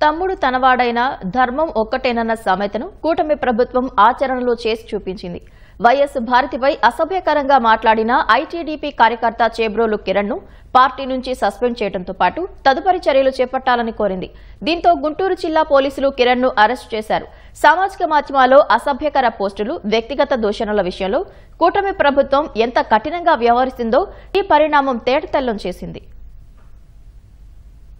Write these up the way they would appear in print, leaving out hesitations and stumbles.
తమ్ముడు తనవాడైన ధర్మం ఒక్కటేనన్న సామెతను కూటమి ప్రభుత్వం ఆచరణలో చేసి చూపించింది. వైఎస్ భారతిపై అసభ్యకరంగా మాట్లాడిన ఐటీడీపీ కార్యకర్త చేబ్రోలు కిరణ్ ను పార్టీ నుంచి సస్పెండ్ చేయడంతో పాటు తదుపరి చర్యలు చేపట్టాలని కోరింది. దీంతో గుంటూరు జిల్లా పోలీసులు కిరణ్ ను అరెస్టు చేశారు. సామాజిక మాధ్యమాల్లో అసభ్యకర పోస్టులు, వ్యక్తిగత దూషణల విషయంలో కూటమి ప్రభుత్వం ఎంత కఠినంగా వ్యవహరిస్తుందో ఈ పరిణామం తేటతెల్లం చేసింది.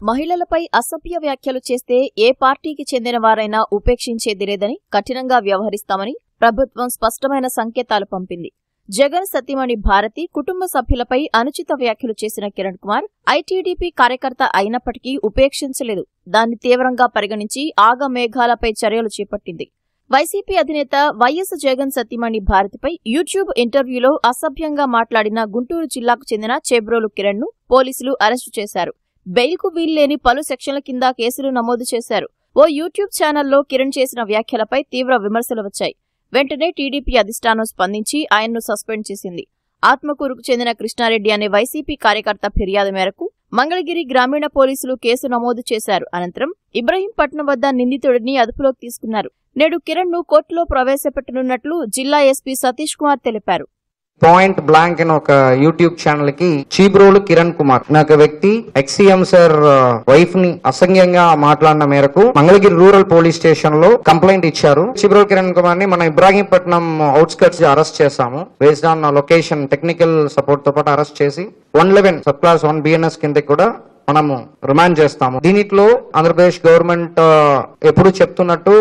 మహిళలపై అసభ్య వ్యాఖ్యలు చేస్తే ఏ పార్టీకి చెందిన వారైనా ఉపేక్షించేది లేదని, కఠినంగా వ్యవహరిస్తామని ప్రభుత్వం స్పష్టమైన సంకేతాలు పంపింది. జగన్ సతీమణి భారతి కుటుంబ సభ్యులపై అనుచిత వ్యాఖ్యలు చేసిన కిరణ్ కుమార్ ఐటీడీపీ కార్యకర్త అయినప్పటికీ ఉపేక్షించలేదు. దాన్ని తీవ్రంగా పరిగణించి ఆగమేఘాలపై చర్యలు చేపట్టింది. వైసీపీ అధినేత వైఎస్ జగన్ సతీమణి భారతిపై యూట్యూబ్ ఇంటర్వ్యూలో అసభ్యంగా మాట్లాడిన గుంటూరు జిల్లాకు చెందిన చేబ్రోలు కిరణ్ ను పోలీసులు అరెస్టు చేశారు. బెయిల్కు వీల్లేని పలు సెక్షన్ల కింద కేసులు నమోదు చేశారు. ఓ యూట్యూబ్ ఛానల్లో కిరణ్ చేసిన వ్యాఖ్యలపై తీవ్ర విమర్శలు వచ్చాయి. వెంటనే టీడీపీ అధిష్టానం స్పందించి ఆయన్ను సస్పెండ్ చేసింది. ఆత్మకూరుకు చెందిన కృష్ణారెడ్డి అనే వైసీపీ కార్యకర్త ఫిర్యాదు మేరకు మంగళగిరి గ్రామీణ పోలీసులు కేసు నమోదు చేశారు. అనంతరం ఇబ్రహీంపట్నం వద్ద నిందితుడిని అదుపులోకి తీసుకున్నారు. నేడు కిరణ్ ను కోర్టులో ప్రవేశపెట్టనున్నట్లు జిల్లా ఎస్పీ సతీష్ కుమార్ తెలిపారు. పాయింట్ బ్లాంక్ అని ఒక యూట్యూబ్ ఛానల్ కి చీబ్రోలు కిరణ్ కుమార్ నాకు వ్యక్తి ఎక్సీఎం సార్ వైఫ్ ని అసంఖ్యంగా మాట్లాడిన మేరకు మంగళగిరి రూరల్ పోలీస్ స్టేషన్ లో కంప్లైంట్ ఇచ్చారు. చీబ్రోలు కిరణ్ కుమార్ ని మనం ఇబ్రాహీంపట్నం అవుట్స్కట్స్ అరెస్ట్ చేశాము. Based on location technical support తో పాటు అరెస్ట్ చేసి 111 సబ్ క్లాస్ 1 బిఎన్ఎస్ కింద కూడా మనము రిమాండ్ చేస్తాము. దీనిలో ఆంధ్రప్రదేశ్ గవర్నమెంట్ ఎప్పుడు చెప్తున్నట్టు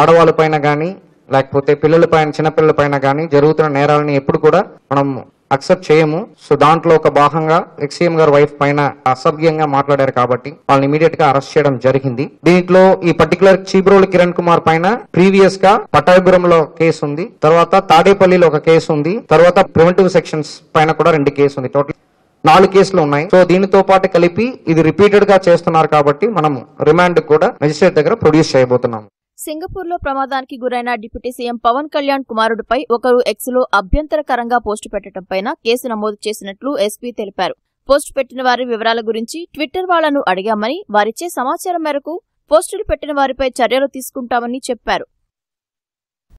ఆడవాళ్ళ పైన గానీ లేకపోతే పిల్లల పైన చిన్నపిల్లల పైన కానీ జరుగుతున్న నేరాలని ఎప్పుడు కూడా మనం అక్సెప్ట్ చేయము. సో దాంట్లో ఒక భాగంగా ఎక్సీఎం గారి వైఫ్ పైన అసభ్యంగా మాట్లాడారు కాబట్టి వాళ్ళని ఇమీడియట్ గా అరెస్ట్ చేయడం జరిగింది. దీంట్లో ఈ పర్టికులర్ చీబ్రోలు కిరణ్ కుమార్ పైన ప్రీవియస్ గా పట్టాభిపురంలో కేసు ఉంది, తర్వాత తాడేపల్లిలో ఒక కేసు ఉంది, తర్వాత ప్రివెంటివ్ సెక్షన్స్ పైన కూడా 2 కేసు ఉంది. టోటల్ 4 కేసులు ఉన్నాయి. సో దీనితో పాటు కలిపి ఇది రిపీటెడ్ గా చేస్తున్నారు కాబట్టి మనం రిమాండ్ కూడా మెజిస్ట్రేట్ దగ్గర ప్రొడ్యూస్ చేయబోతున్నాం. సింగపూర్లో ప్రమాదానికి గురైన డిప్యూటీ సీఎం పవన్ కళ్యాణ్ కుమారుడిపై ఒకరు ఎక్స్లో అభ్యంతరకరంగా పోస్టు పెట్టడంపై కేసు నమోదు చేసినట్లు ఎస్పీ తెలిపారు. పోస్టు పెట్టిన వారి వివరాల గురించి ట్విట్టర్ వాళ్లను అడిగామని, వారిచ్చే సమాచారం మేరకు పోస్టులు పెట్టిన వారిపై చర్యలు తీసుకుంటామని చెప్పారు.